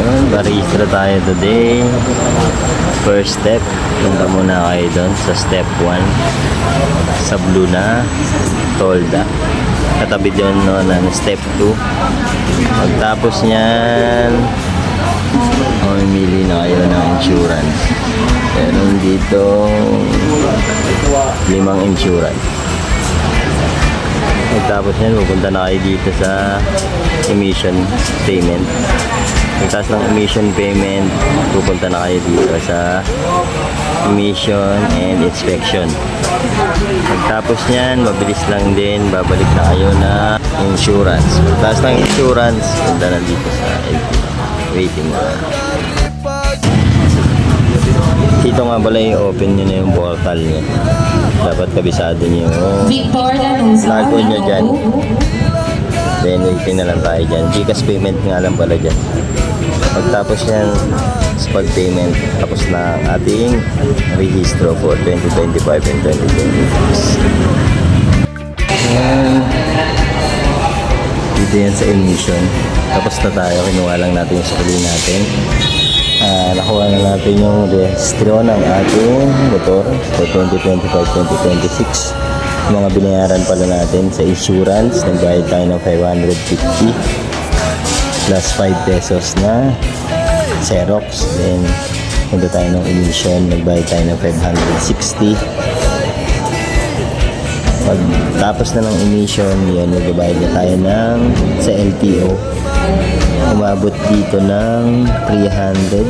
Yun, barista tayo today. First step, punta muna kayo doon sa step 1 sa blue na tolda. Katabi doon no, ng step 2. Pagtapos nyan, mamimili na kayo ng insurance. Meron dito 5 insurance. Pagtapos nyan, pupunta na kayo dito sa emission payment. Pagtas ng emission payment, pupunta na kayo dito sa emission and inspection. Pagtapos nyan, mabilis lang din, babalik na kayo na insurance. Pagtas ng insurance, punta na dito sa waiting na. Dito nga pala i-open nyo na yung portal nyo. Dapat kabisado nyo yung lago nyo dyan. Then waiting na lang tayo dyan. GCash payment nga lang pala dyan. Pagtapos yan sa pag-payment, tapos na ang ating registro for 2025 and 2026. Dito yan sa emission. Tapos na tayo, kinuha lang natin yung suli natin. Nakuha na natin yung registro ng ating motor for 2025-2026. Mga binayaran pala natin sa insurance, nagbayad tayo ng 550 plus 5 pesos na Xerox. Then punta tayo ng emission, nagbayad tayo ng 560. Pagtapos na ng emission, yun, nagbayad na tayo ng sa LTO. Umabot dito ng 300.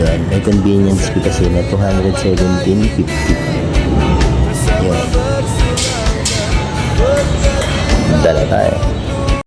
Yan, may convenience fee kasi na 217.50. Yan. Dala tayo.